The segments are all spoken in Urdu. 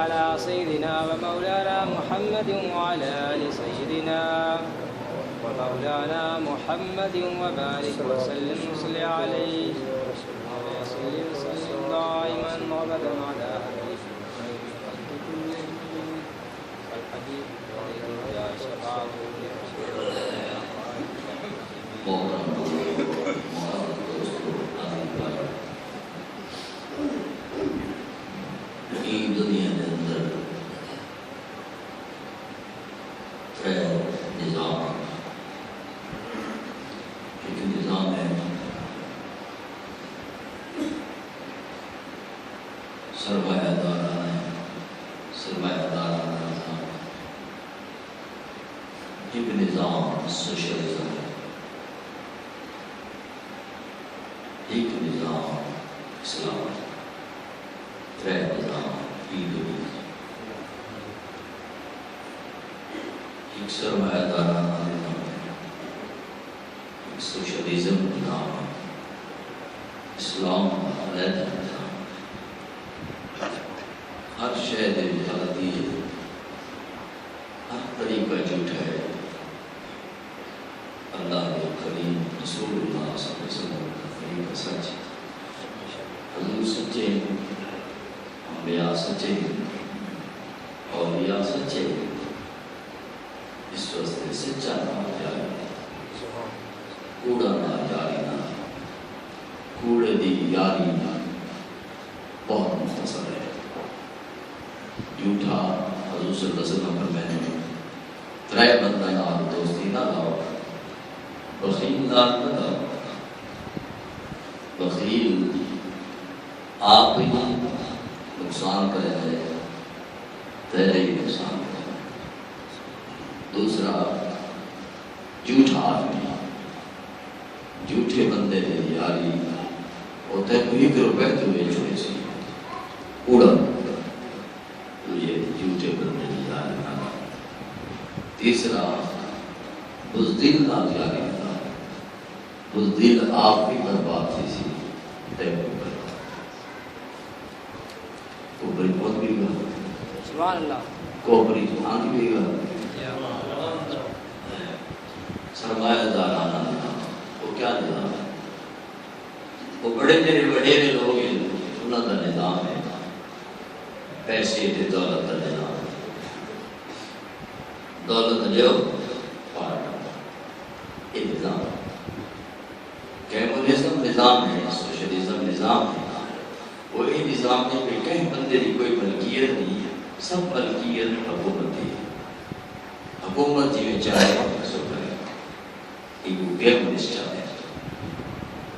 على سيدنا ومولانا محمد وعلى آل سيدنا ومولانا محمد وبارك وسلم وصل عليه وسلم دائما أبدا على الحبيب يا شفاعة دنیا کے اندر نظام ایک نظام ہے سرمایہ دارانہ نظام، ایک نظام سوشلزم ہے، ایک نظام اسلام ہے، ترے نظام ایک سرمایہ دارانہ نظام ہے، ایک سوشلزم نظام ہے، اسلام علیحدہ نظام ہے۔ ہر شے دی غلطی ہے، ہر طریقہ جھوٹا ہے۔ اللہ کے کریم رسول اللہ صلی اللہ علیہ وسلم کا طریقہ سچ ہے، حضور سچے، انبیاء سچے، اولیاء سچے، اس واسطے سچا نام جاری کوڑا نہ جاری نہ، کوڑے دی یاری نہ بہت مختصر ہے۔ جھوٹا حضور صلی اللہ علیہ وسلم پر میں نے ترے بندہ نال دوستی نہ لاؤ، بخیل نال نہ لاؤ، بخیل آپ ہی نقصان کرے گئے، تیرے ہی نقصان کرے گئے۔ دوسرا جھوٹا آدمی، جھوٹے بندے دے یاری ہوتے کوئی ایک روپے تو بیچوے سی اڑن، تجھے جھوٹے بندے دی یاری نہ۔ تیسرا بزدل نہ یاری نہ، بزدل آپ بھی برباد تھی سی تے کوپری پہنچ بھی گا، سبحان اللہ، کوپری آنکھ بھی گا۔ سرمایہ دارانہ نظام وہ کیا نظام ہے؟ وہ بڑے وڈیرے لوگ ہیں، انہوں کا نظام ہے پیسے تے دولت کا نظام ہے۔ دولت لیو پاٹ، یہ نظام ہے۔ کمیونزم نظام ہے، سوشلزم نظام ہے، وہ یہ نظام ہے کہ کہیں بندے کی کوئی ملکیت نہیں ہے، سب ملکیت حکومت کی ہے۔ حکومت جی میں چاہے سو کرے، ایک گیم نشچہ ہے،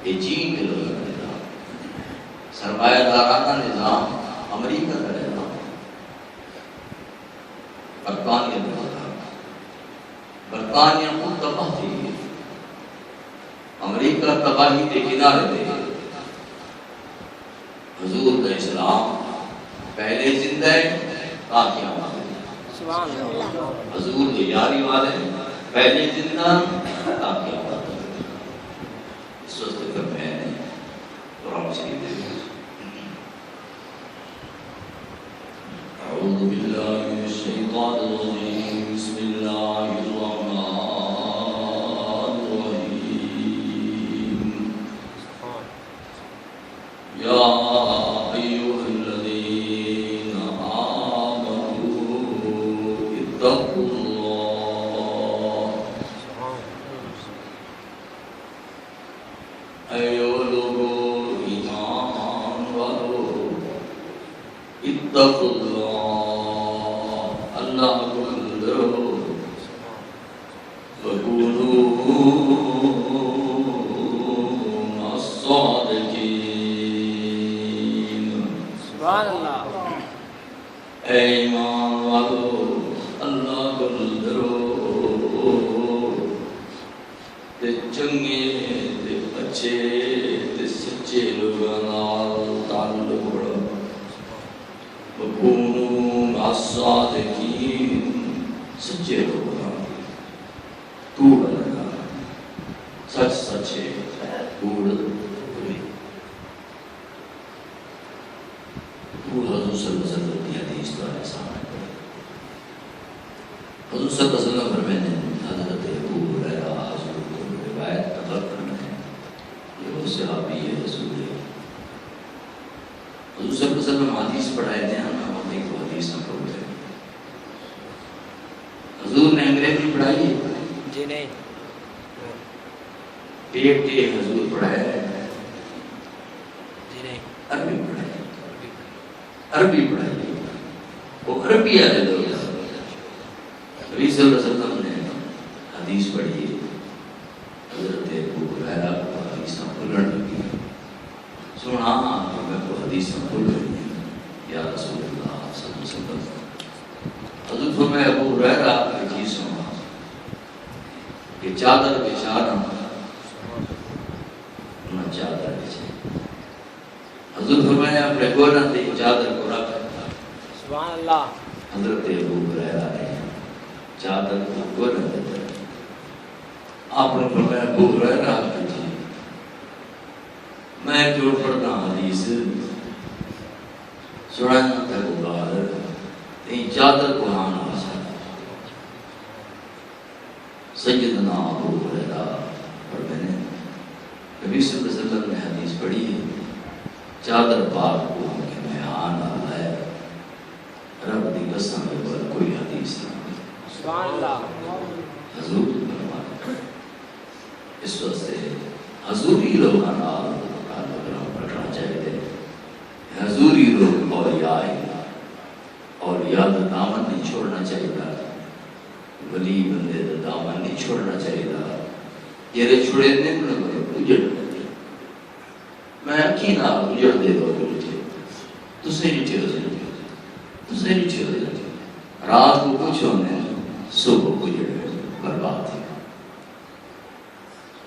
یہ چین کے لوگوں کا نظام، سرمایہ دارانہ نظام امریکہ کا نظام، برطانیہ کا نظام۔ برطانیہ خود تباہ تھی، امریکہ تباہی کے کنارے پہ۔ حضور کا اسلام پہلے زندہ ہے تاکہ سبحان اللہ، حضور کے یاری والے پہلے زندہ تاکہ اس وقت پھر میں نے قرآن شریف دیکھا۔ اعوذ باللہ من الشیطان الرجیم، بسم اللہ الرحمن الرحیم۔ یا ایھا الذین آمنوا اتقوا اللہ، ایو لوگو ایمان والو، اتقوا اللہ، اللہ کو ڈرو، وکونوا مع الصادقین، سبحان اللہ، اے ایمان والو اللہ کو ڈرو تے چنگے تے اچھے تے سچے لوگاں نال تعلق بڑھاؤ، وکونوا مع الصادقین، سچے لوگاں کوڑ لگا، سچ سچے کوڑ بری۔ وہ حضور صلی اللہ علیہ وسلم کی حدیث تو سامنے پڑے. حضور صلی اللہ علیہ وسلم فرماتے ہیں حضرت ابو ہریرہ حضور کو روایت نقل کرنا ہے یہ وہ صحابی ہے رسول ہے. حضور صلی اللہ علیہ وسلم حدیث پڑھائے تھے ہم اپنی کو حدیث نہ پڑھ رہے. حضور نے انگریزی پڑھائی ہے جی نہیں ایک حضور پڑھایا ہے جی نہیں عربی پڑھائی عربی پڑھائی وہ عربی والے لوگ نبی صلی اللہ علیہ وسلم نے حدیث پڑھی حضرت ابو ہریرہ کو حدیث بھولنے لگی سنا میں کو حدیث بھول گئی یا رسول اللہ صلی اللہ علیہ وسلم. حضور فرمایا ابو ہریرہ کی چیز سنا کہ چادر بچھانا نہ چادر بچھے. حضور فرمایا اپنے گورا تے چادر کو رکھ. سبحان اللہ. حضرت ابو ہریرہ نے چادر کو گورا تے آپ نے فرمایا ابو ہریرہ کی میں جو پڑھتا حدیث سنانا تھا بخار تے چادر کو ہانا سیدنا ابو ہریرہ اور میں نے نبی صلی اللہ علیہ وسلم نے حدیث پڑھی ہے چادر پاک کو کہ میں آنا ہے رب دی قسم ہے کوئی حدیث نہیں. سبحان اللہ. حضور فرماتے اس واسطے حضوری لوگوں نال رکھنا چاہیے. حضوری لوگ اور یاد دامن نہیں چھوڑنا چاہیے. ولی بندے دا دامن نہیں چھوڑنا چاہیے. یہ چھڑے نے اجڑ میں اکھی نہ اجڑ دے دو تسے نیچے ہو جائے رات کو کچھ ہونے صبح کو اجڑ برباد تھی.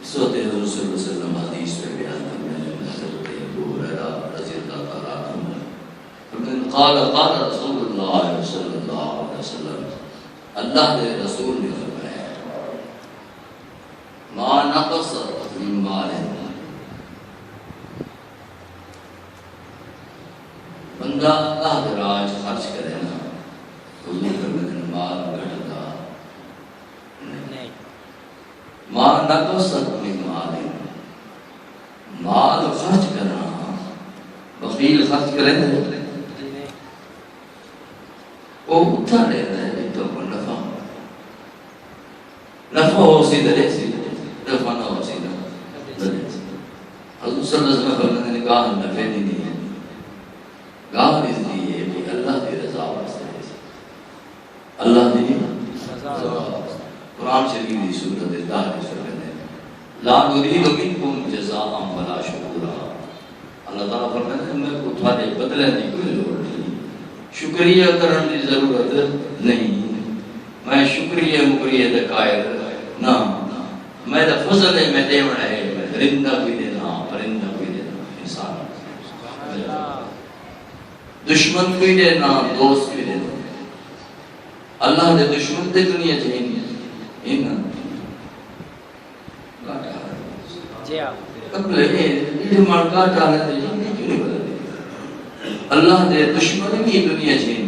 اس وقت حضور صلی اللہ علیہ وسلم حدیث میں بیان کرنے حضرت ابو ہریرہ رضی اللہ تعالیٰ عنہ قال رسول اللہ صلی اللہ علیہ وسلم اللہ کے رسول نے فرمایا ما نقص من مال بندہ اللہ کے راج خرچ کرے نا حضور فرماتے ہیں مال گھٹتا نہیں. ما نقص من مال مال خرچ کرنا بخیل خرچ کرے نا وہ اتھا لے رہا ہے تو نفع ہو سیدھے نفع نہ ہو سیدھا. حضور صلی اللہ علیہ وسلم نے کہا نفع نہیں ہے گاہ اس لیے کہ اللہ کی رضا واسطے اللہ کی رضا. قرآن شریف کی سورۃ الدہر کی سورۃ ہے لا نريد منکم جزاء ولا شکورا. اللہ تعالیٰ فرماتے ہیں میں کو تھوڑے بدلے دی کوئی ضرورت نہیں شکریہ کرنے کی ضرورت نہیں میں شکریہ مکریہ دے قائل نہ میں دا فضل ہے میں دیونا ہے میں درندہ بھی دینا پرندہ بھی دینا انسان دشمن بھی دینا دوست بھی دینا. اللہ دے دشمن دے دنیا چاہیے اللہ دے دشمن بھی دنیا چھین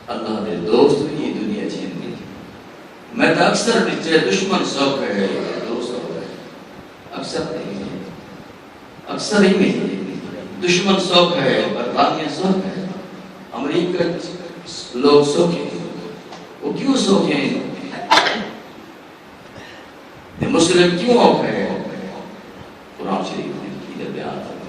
اللہ دے دوست بھی دنیا چھین. میں تو اکثر بچے دشمن سوکھ ہے دوست سوکھ ہے اکثر نہیں اکثر ہی نہیں. دشمن سوکھ ہے برطانیہ سوکھ ہے امریکہ لوگ سوکھے وہ کیوں سوکھے مسلم کیوں اوکھ ہے قرآن شریف نے ادھر بیان کرا.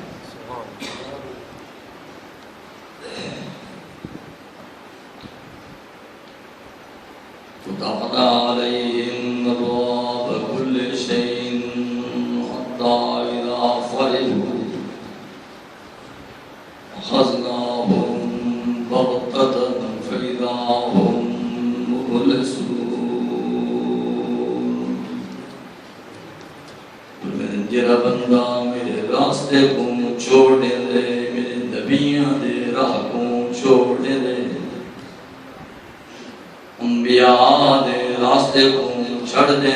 فتحنا عليهم أبواب كل شيء حتى إذا فرحوا أخذناهم بغتة فإذا هم مبلسون. جرا بندہ میرے راستے کو چھوڑ دے میرے نبیاں دے راہ کو چھوڑ دے انبیاء دے راستے کو چھڑ دے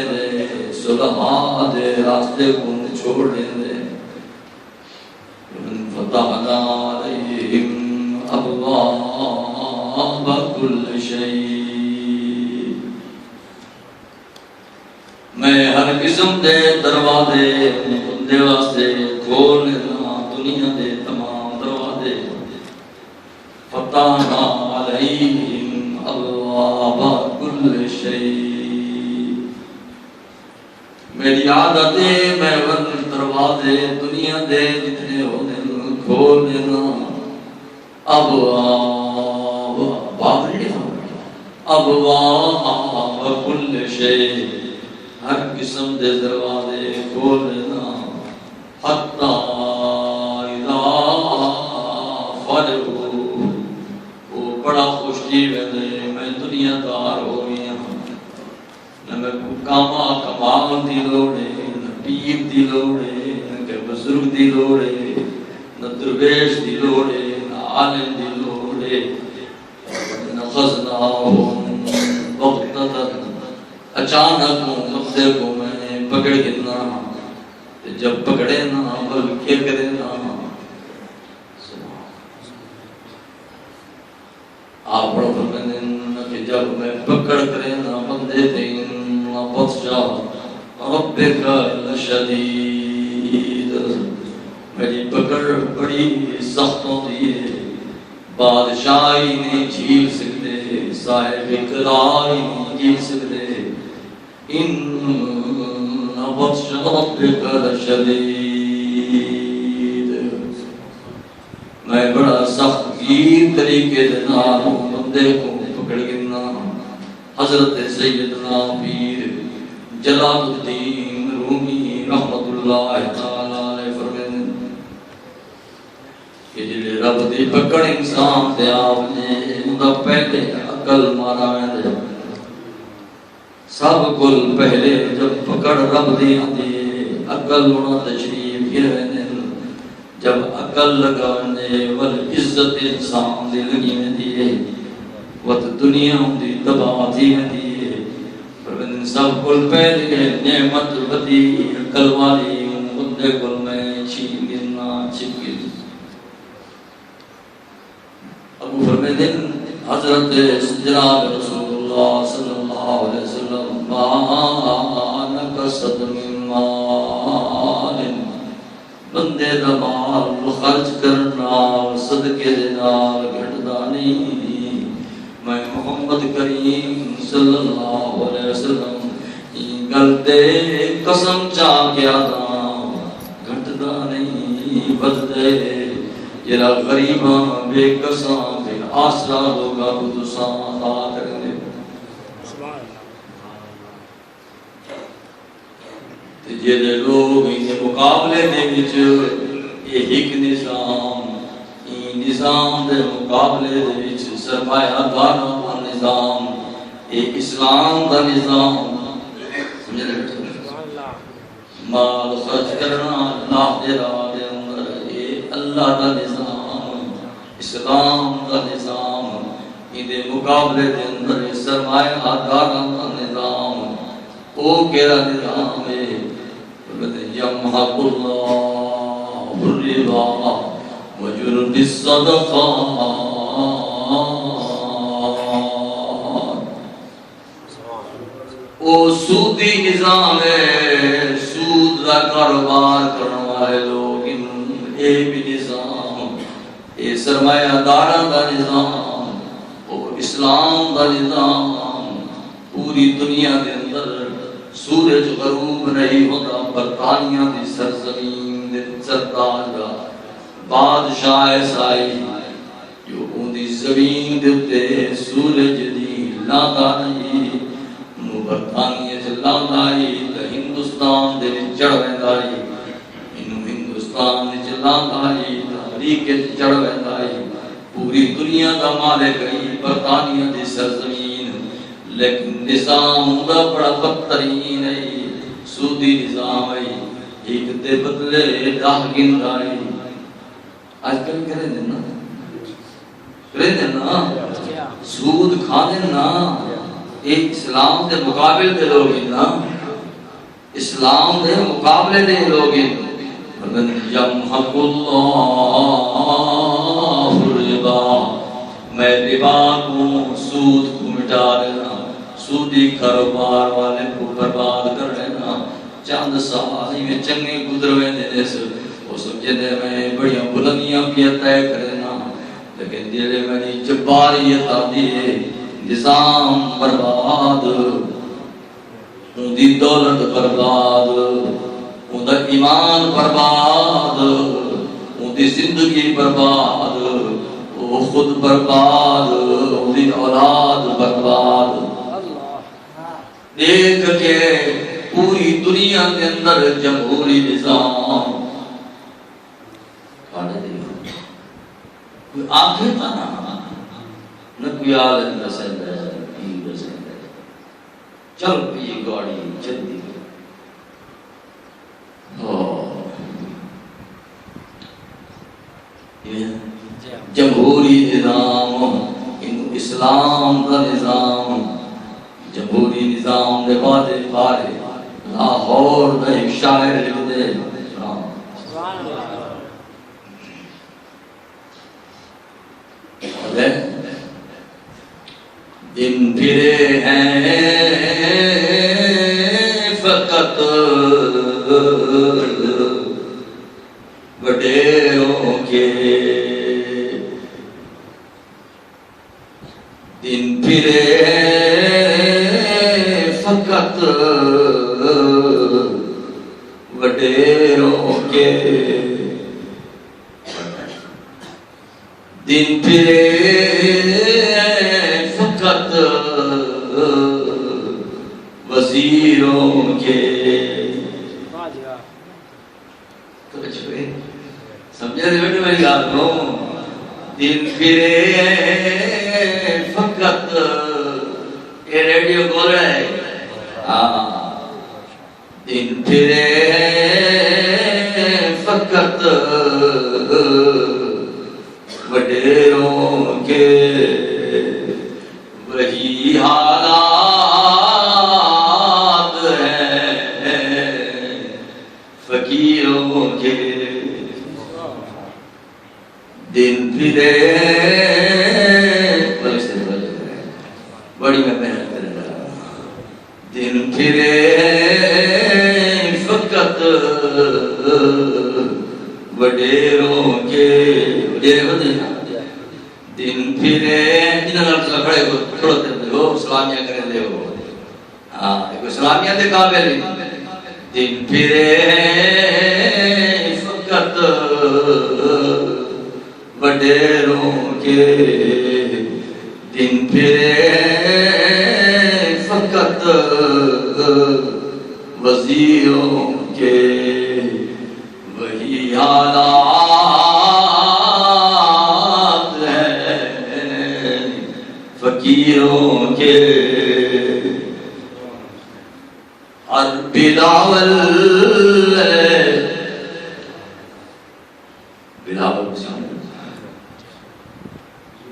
صلحاء دے راستے کو چھوڑ دے فتحنا علیہم كل شيء میں ہر قسم دے دروازے بندے واسطے کھول دینا دنیا دے تمام دروازے فتحنا علیہم ابواب کل شیء میری عادت ہے میں دروازے دنیا دے جتنے ہونے کھول دینا ابواب کل شیء ہر قسم دے دروازے کھول دینا حتی اذا فرغوا وہ بڑا خوشی ویندے میں دنیا دار ہو گیا نہ میں کما دی لوڑے نہ پیر دی لوڑے نہ بزرگ دی لوڑے نہ درویش دی لوڑے نہ عالم دی لوڑے نہ خزناہم وقتتاً اچانک مقصے کو میں پکڑ گرنا جب پکڑے نا بلکہ کرے نا آپ پڑھو فرمائیں کہ جب میں پکڑ کرے نا بندے دین بطشا ربک لشدید میری پکڑ بڑی سخت ہوتی ہے بادشاہی نہیں جھیل سکتے صاحب اقراری نہیں جھیل سکتے بطش ربک لشدید میں بڑا سخت گیر طریقے دینا بندے کو پکڑ گرنا حضرت سیدنا پیر جلال الدین رومی رحمت اللہ تعالی علیہ فرمائیں کہ جلے رب دی پکڑ انسان دے آپ نے اندہ پہلے عقل مارا ہے سب کل پہلے جب پکڑ رب دی آتی عقل ہونا تشریف ہی رہنے جب عقل لگانے والعزت انسان دی لگی میں دیئے وقت دنیا دی دباتی میں دیئے پر سب کل پہلے نعمت بدی عقل والی بندے کل میں چھین گرنا چھپ گرنا ابو فرمائیں حضرت جناب رسول اللہ صلی اللہ علیہ وسلم ما نقصد من مال بندے دا مال خرچ کرنا صدقے دینا گھٹدا نہیں میں محمد کریم صلی اللہ علیہ وسلم گل دے قسم چاہ کے آدھا گھٹدا نہیں بدلے جرا غریباں بے قساں بے آسرا لوگا بدساں عطا کرنے جیدے لوگ انہیں مقابلے دے وچ یہ ایک نظام دے مقابلے دے وچ سرمایہ داراں دا نظام یہ اسلام دا نظام سمجھ رہے مال خرچ کرنا اللہ دے راہ دے اندر یہ اللہ دا نظام اسلام دا نظام انہیں مقابلے دے اندر سرمایہ داراں دا نظام او کیڑا نظام ہے يمحق الله الربا ويربي الصدقات او سودی نظام ہے سود کا کاروبار کرنے والے لوگ اے بھی نظام اے سرمایہ داراں دا نظام او اسلام دا نظام پوری دنیا دے اندر سورج غروب نہیں ہوتا برطانیہ دی سرزمین دے سرتاج بادشاہ سائی جو ان دی زمین دے تے سورج دی لاتا نہیں برطانیہ سے لاندائی تا ہندوستان دے چڑھ ویندائی انہوں ہندوستان دے لاندائی تا امریکہ چڑھ ویندائی پوری دنیا دا مالک گئی برطانیہ دی سرزمین لیکن نظام دا بڑا بدترین ہے سودی نظام ہے ایک دے بدلے داہ گندائی آج کل کریں دینا سود کھانے نا ایک اسلام دے مقابل دے لوگ نا اسلام دے مقابلے دے لوگ یمحق اللہ الربا میں ربا کو سود سودی کاروبار والے کو برباد کر لینا چند سال میں چنگے گزر ویندے سے وہ سمجھے میں بڑی بلندیاں پہ طے کرنا لیکن دل میں جباریت آتی ہے نظام برباد ان دی دولت برباد ان دا ایمان برباد ان دی زندگی برباد وہ خود برباد ان دی اولاد برباد دیکھ کے پوری دنیا کے اندر جمہوری نظام کوئی آنکھیں تھا نہ کوئی عالم رسند ہے پیر رسند ہے چل یہ گاڑی چلتی جمہوری نظام اسلام کا نظام جمہوری نظام دے بارے لاہور دا ایک شاعر لکھتے دن پھرے ہیں فقط وڈیروں کے دن پھرے فقط وڈیروں کے دن پھرے فقط وزیروں کے سمجھے تھے بیٹے میری بات کو دن پھرے فقط یہ ریڈیو بول رہا ہے دن پھرے فقط وڈیروں کے وہی حالات ہیں فقیروں کے دن پھرے بڑی میں محنت کر رہا دن پھرے فقط وڈیروں کے دن پھرے کھڑے ہو سلامیاں کریں دے ہو سلامیاں دے قابل دن پھرے فقط وڈیروں کے دن پھرے فقط وزیروں کے وہی حالات ہیں فقیروں کے اور بلاول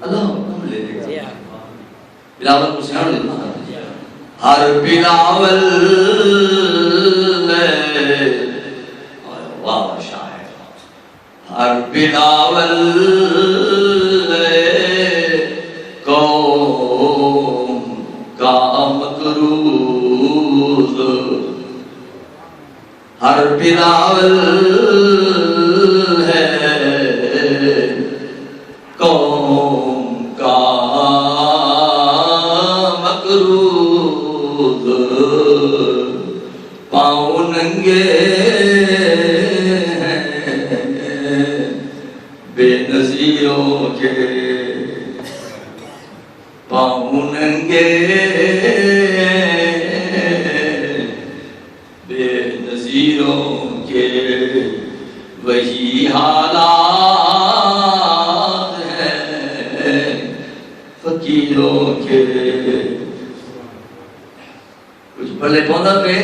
اللہ بلاول کو سیاڑ دینا ہر بلاول واہ شاعر ہر بلاول قوم کا مقروض ہر بلاول ہے قوم کا مقروض پاؤں ننگے ہیں بے نظیروں کے پاؤں ننگے بے نظیروں کے وہی حالات ہیں فقیروں کے کچھ بھلے پوندہ پہ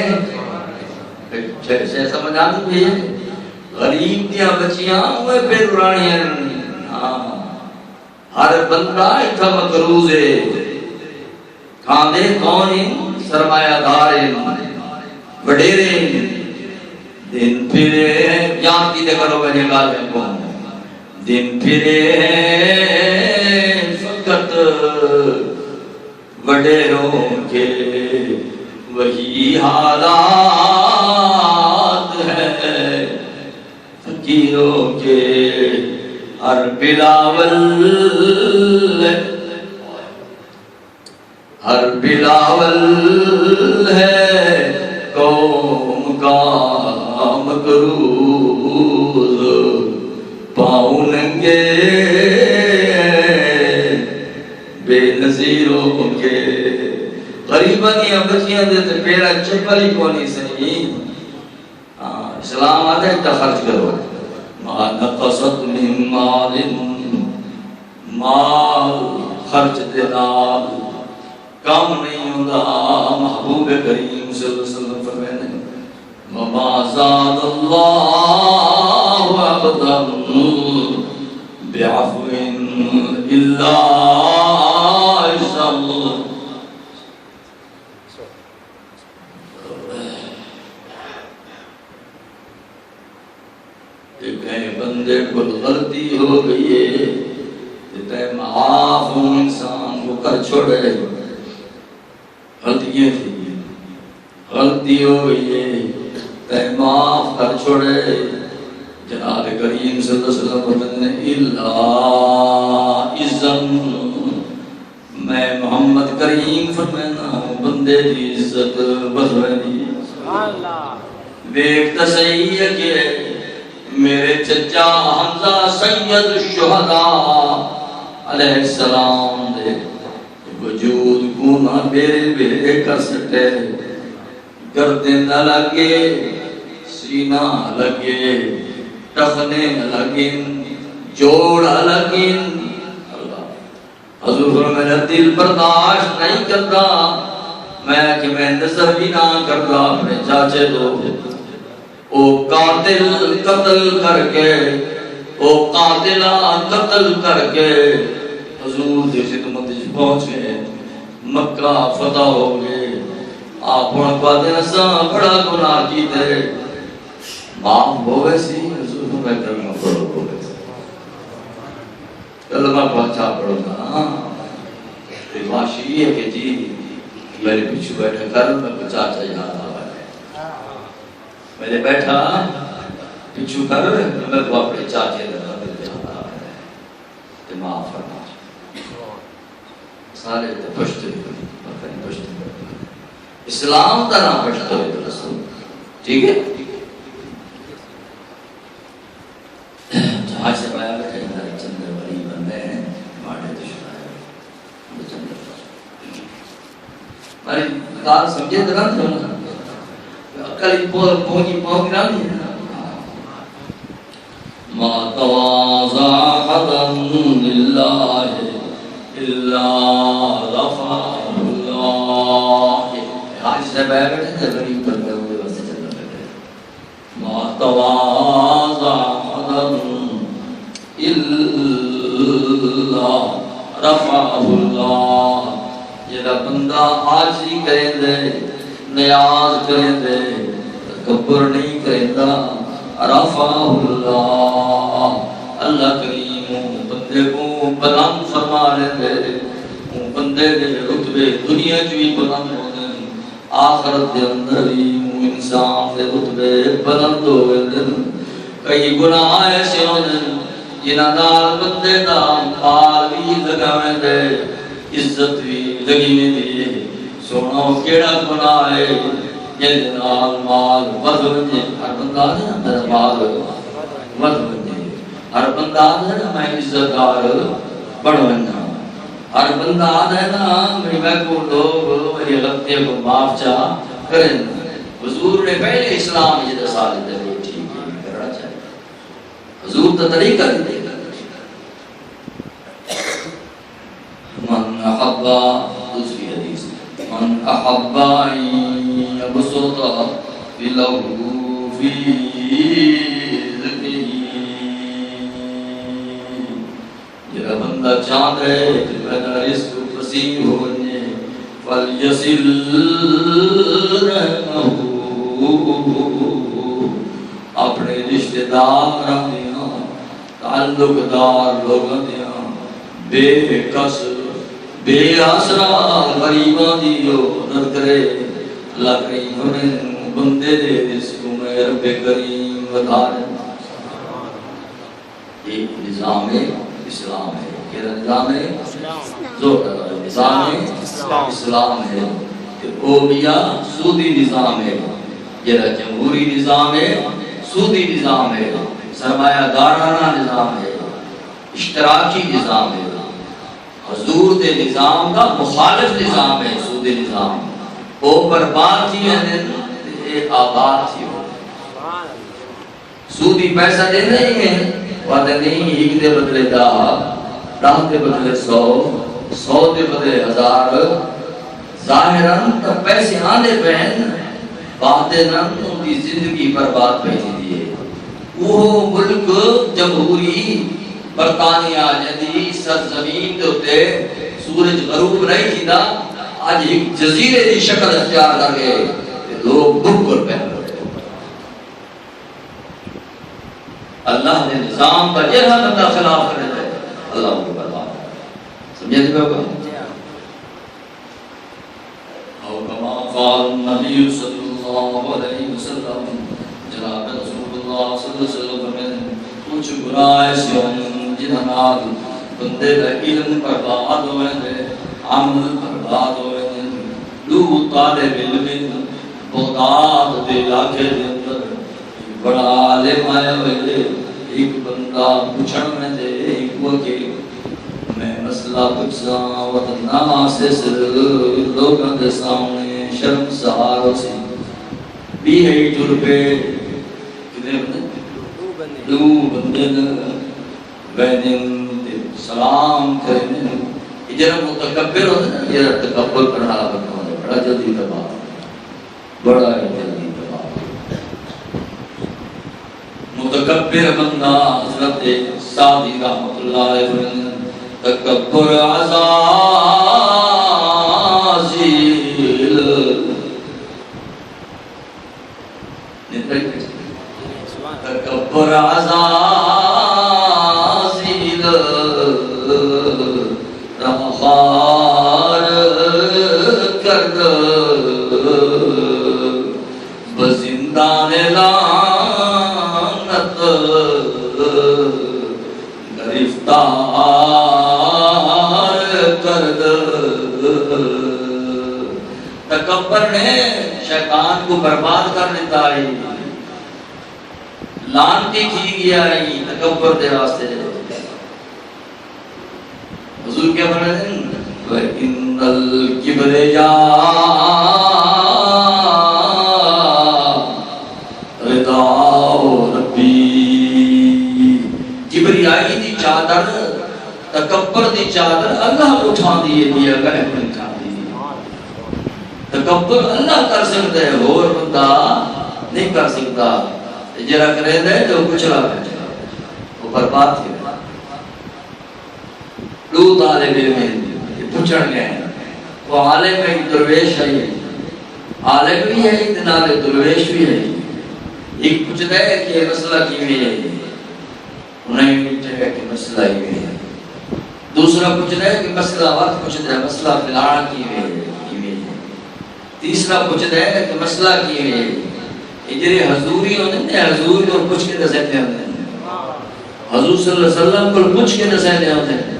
سمجھ آتی بھی ہے غریب دیاں بچیاں ہوئے پہ دورانیاں ہر بندہ اتھا مقروض ہے کھاندے کونیں سرمایہ داریں وڈیریں دن پھرے یاد کی دے کرو میں نکال میں کون دن پھرے فقط وڈیروں کے وہی حالات ہے، فقیروں کے ہر بلاول ہے، قوم کا مقروض پاؤں ننگے بے نظیروں کے، غریباں کی بچیاں دے تے پیرا چپل ہی کونی سہی، اسلام آتا ہے تا خرچ کرو، ما نقصت من مال، مال خرچ دینا کام نہیں ہوتا، محبوب کریم صلی اللہ علیہ وسلم فرماتے ہیں وما زاد اللہ عبدا بعفو الا عزا، بندے کو غلطی ہو گئی ہے تے معاف انسان کو کر چھوڑے، غلطیاں تھی، غلطی ہو گئی ہے تے معاف کر چھوڑے، جناب کریم صلی اللہ علیہ وسلم فرماتے ہیں الا اذن، میں محمد کریم فرمانا بندے دی عزت بڑھانی، دیکھ تو صحیح ہے کہ میرے چچا حمزہ سید الشہداء علیہ السلام دے وجود کو نہ بے کر سکتے، گردن نہ لگے، سینہ لگے، ٹخنے لگے، جوڑ لگے، حضور میرا دل برداشت نہیں کرتا، میں کہ میں نظر بھی نہ کرتا اپنے چاچے کو، او قاتل قتل کر کے، او قاتلہ قتل کر کے حضور دی خدمت پہنچ گئے، مکہ فتح ہو گئے، آپ قاتل سا بڑا گناہ کیتے، معاف ہوئے سی، حضور میں کلمہ پڑھو ہوئے سی، کلمہ پہنچا پڑھو گا، رواش یہ ہے کہ جی میرے پیچھے بیٹھا کر میں کو چاچا یاد آ رہا ہے، میں بیٹھا پیچھو کر میں کو اپنے چاچے لگا دل یاد آ رہا ہے، تے معاف فرما سارے تے پشتے اسلام کا نام پشتے ہوئے رسول، ٹھیک ہے؟ جہاں سے بایا بیٹھے اندر چندر ولی بندے ہیں مانے دشمن ہے، ہماری کار سمجھے دران جو نا کلی پونگی نہ نہیں ہے، ما تواضع حدا للہ الا رفعہ اللہ، آج سے بیٹھے بیٹھے تھے غریب بندے ہوئے واسطے چلنا بیٹھے، ما تواضع حدا الا رفعہ اللہ، جیڑا بندہ عاجزی کرے دے، نیاز کرے دے، تکبر نہیں کرے دا، رفعہ اللہ، اللہ کریم بندے کو بلند فرما لے دے، بندے دے رتبے دنیا جو بھی بلند ہو دے، آخرت دے اندر بھی انسان دے رتبے بلند ہو دے، کئی گناہ ایسے ہو دے جنہ نال بندے دا مال بھی لگاویں دے، عزت بھی لگی دی، سونا کیڑا گناہ ہے جن نال مال ود ونجے، ہر بندہ ہے نا میرا مال ود ونجے، ہر بندہ ہے نا میں عزت دار بڑھ ونجا، ہر بندہ ہے نا میں کو لوگ میری غلطیوں کو معاف چاہ کریں، حضور نے پہلے اسلام یہ دسا دیتے ہیں ٹھیک ہے کرنا چاہیے، حضور تو طریقہ دیتے من احبا، دوسری حدیث من احبا یبسط لہ فی رزقہ، یہ بندہ چاہتا ہے کہ میرا رزق وسیع ہو جائے، فلیصل رحمہ، اپنے رشتہ دار تعلق دار لوگوں دیا بے کس بے آسرا غریباں دی مدد کرے اللہ کریم ہمیں بندے دے رزق میں رب کریم بتا دے یہ نظام اسلام ہے کیا نظام ہے زور نظام اسلام ہے وہ بیا سودی نظام ہے یہ جمہوری نظام ہے سودی نظام ہے سرمایہ دارانہ نظام ہے اشتراکی نظام ہے حضور دے نظام کا مخالف نظام ہے سودی نظام وہ برباد تھی ہے آباد تھی سودی پیسہ دے نہیں ہے وعدہ نہیں ایک دے بدلے دا راہ دے بدلے 100 دے بدلے 1000 ظاہراً تو پیسے آنے پہن باطناً ان کی زندگی برباد پہنی دیئے وہ ملک جمہوری برطانیہ جدی سرزمین دوتے سورج غروب نہیں تھی دا آج ایک جزیرے دی شکل اختیار کر گئے لوگ بھکر پہن اللہ نے نظام کا یہ بندہ خلاف کرے تھے اللہ کو برباد سمجھے تھے ہوگا او کما قال النبی صلی اللہ علیہ وسلم جناب رسول اللہ صلی اللہ علیہ وسلم میں کچھ برائے سیون جنہاں بندے کا علم برباد ہوئے تھے عمل برباد ہوئے تھے لو طالب علم بغداد دے علاقے دے اندر بڑا عالم آیا ہوئے ایک بندہ پوچھن میں دے ایک وہ کہ میں مسئلہ پوچھا وطنہ سے سر لوگوں کے سامنے شرم سہاروں سے بھی ہے جربے کتنے بندے دو بندے بینن سلام کرنے یہ جرہ متکبر ہوتا ہے یہ تکبر کرنا بندہ ہے بڑا جلدی تباہ بڑا جلدی متکبر بندہ حضرت سعدی رحمت اللہ علیہ تکبر عزازیل تکبر عزازیل رخار کرد بزندان لعنت گرفتار کرد تکبر نے شیطان کو برباد کر دیتا ہے لانتی کی گیا ہے تکبر دے واسطے حضور کیا فرماتے ہیں وَإِنَّ الْكِبْرِيَاءَ رِضَاءُ رَبِّي کبریائی دی چادر تکبر دی چادر اللہ اٹھا دیئے دیا گئے اٹھا دیئے تکبر اللہ کر سکتا ہے اور بندہ نہیں کر سکتا جرا کرے دے جو کچھ رہا بیٹھا وہ برباد تھی لو طالب علم پوچھڑ گئے وہ عالم ہے درویش ہے عالم بھی ہے اتنال درویش بھی ہے ایک پوچھتا ہے کہ یہ مسئلہ کیویں ہے انہیں پوچھتا ہے کہ مسئلہ ہی ہے دوسرا پوچھتا ہے کہ مسئلہ وقت پوچھتا ہے مسئلہ فلانا کیویں ہے تیسرا پوچھتا ہے کہ مسئلہ کیویں ہے جنہیں حضوری ہوتے ہیں حضور کو پوچھ کے نصیحتیں ہوتے ہیں حضور صلی اللہ علیہ وسلم کو پوچھ کے نصیحتیں ہوتے ہیں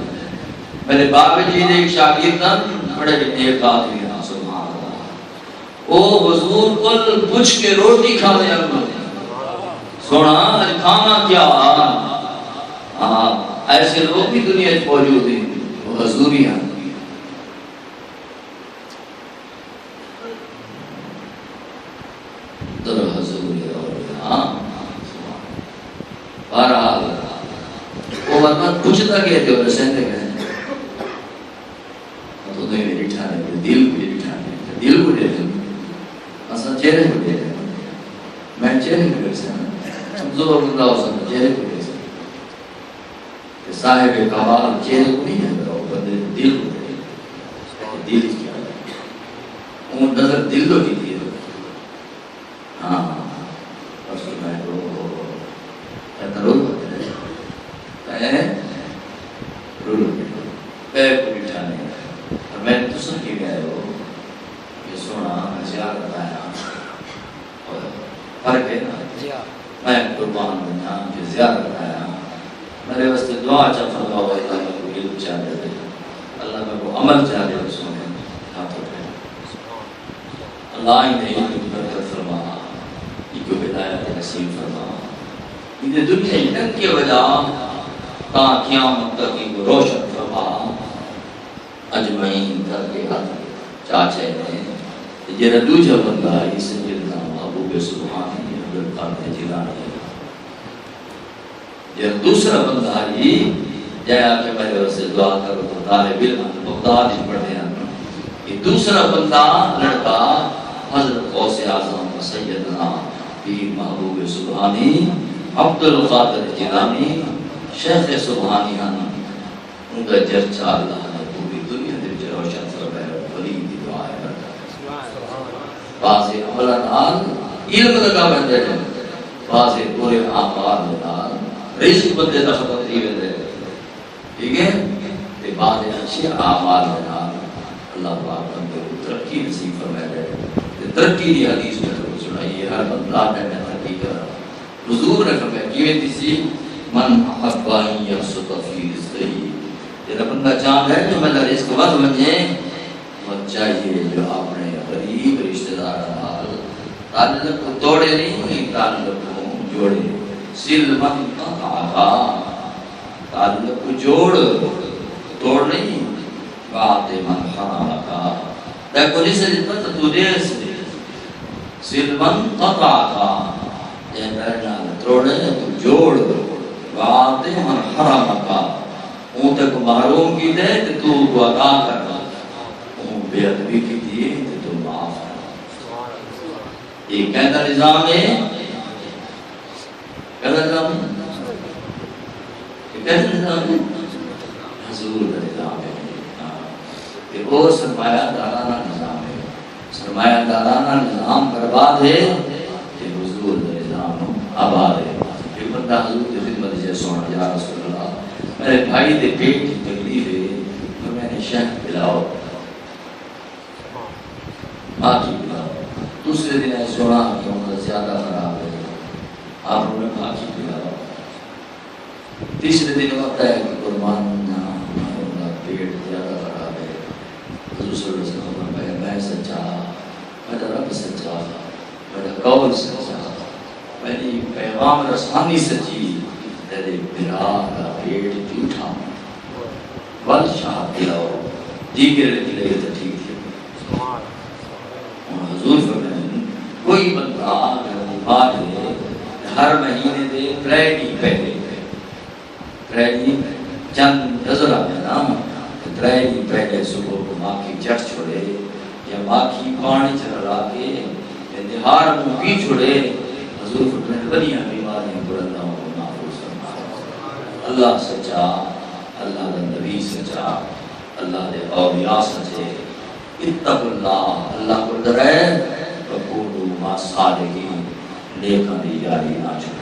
میرے بابا جی نے ایک شاگردان بڑے نیک آدمی ہیں سبحان اللہ وہ حضور کو پوچھ کے روٹی کھانے ہیں سونا کھانا کیا ایسے لوگ بھی دنیا موجود ہیں وہ حضوری ہیں در حضور بہرحال وہ مطلب پوچھتا کہتے ہو رسندے گئے تو نہیں میری ٹھانے دل کو دل ٹھانے دل کو دل اصلا چہرے کو دل میں چہرے کو دل سکتا زور بندہ ہو سکتا چہرے کو دل سکتا صاحب کمال چہرے کو نہیں ہے بندے دل کو دل دل کیا ہے وہ نظر دل کو کی دل ہاں اس کو میں کہتا رول ہوتے ہیں رول ہوتے ہیں پیر کو بٹھانے میں تو سن کے گئے ہو یہ سونا میں زیارت آیا فرق ہے نا میں قربان بنا کہ زیارت آیا میرے واسطے دعا چا فرماؤ اللہ میں کو علم چاہتے دے اللہ میں کو عمل چاہتے دے سونے ہاتھوں پہ اللہ ہی نے علم برکت فرما یہ کو ہدایت نصیب فرما یہ دنیا علم کی وجہ تا قیامت تک ان کو روشن فرما اجمعین کر کے ہاتھ چاچے نے یہ دوجہ بندہ ہے سیدنا محبوب سبحانی حضرت قادر جیلانی یہ دوسرا بندہ ہے جایا کہ میرے واسطے دعا کرو تو طالب علم بغداد ہی پڑھتے ہیں یہ دوسرا بندہ لڑکا حضرت غوث اعظم سیدنا پیر محبوب سبحانی عبد القادر جیلانی شیخ سبحانی ان کا چرچا اللہ نے پوری دنیا دے روشن فرمایا ولی دی دعا ہے بعض عملہ نال علم لگا بندے ہیں بعض پورے آمار نال رزق بندے دا ختم تھی ویندے ٹھیک ہے تے بعض اچھے آمار نال اللہ پاک بندے کو ترقی نصیب فرمائے تے ترقی دی حدیث میں سنائی ہے ہر بندہ نے ترقی کر حضور نے فرمایا کیویں تھی من احب ان یبسط فی رزقہ یہ بندہ چاہتا ہے کہ میرا رزق ود بنے وہ چاہیے جو اپنے غریب رشتہ دار نال تعلق کو توڑے نہیں تعلق کو جوڑے سل من قطعہ تعلق کو جوڑ توڑ نہیں بات من حرام کا دیکھو جسے جتنا تو دے سے سل من قطعہ یہ میرے توڑے تو جوڑ بات من حرام کا اون تک محروم کی دے تو تو عطا کرنا اون بے ادبی کی دیے تو معاف کرنا یہ کہتا نظام ہے کہتا نظام ہے یہ کہتا نظام ہے حضور کا نظام ہے یہ وہ سرمایہ دارانہ نظام ہے سرمایہ دارانہ نظام برباد ہے کہ حضور کا نظام آباد ہے یہ بندہ حضور کی خدمت جیسے سونا یا رسول اللہ میرے بھائی دے پیٹ کی تکلیف ہے تو میں نے شہد پلاؤ ماں کی پلاؤ دوسرے دن ہے سونا کہ ان زیادہ خراب ہے آپ نے ماں کی پلاؤ تیسرے دن ہوتا ہے کہ قربان ان کا پیٹ زیادہ خراب ہے حضور صلی اللہ علیہ وسلم نے میں سچا میرا رب سچا میرا قول سچا میری پیغام رسانی سچی تیرے برا کا پیٹ جھوٹا بل شاہ پلاؤ دیگر لے تو ٹھیک ہے حضور فرمائیں کوئی بندہ اگر بیمار ہے ہر مہینے دے پریڈی پہلے پریڈی چند نظر آ نا پریڈی پہلے صبح کو ماں کی چڑھ چھوڑے یا ماں کی پانی چلا کے یا دہار کو پی چھوڑے حضور فرمائیں بنیاں بیماریاں بلندوں کو محفوظ فرما اللہ سچا اللہ کا نبی سچا اللہ دے اولیاء سچے اتقوا اللہ اللہ کو ڈرے وقولوا مع الصادقین نیکاں دی یاری نہ چھوڑے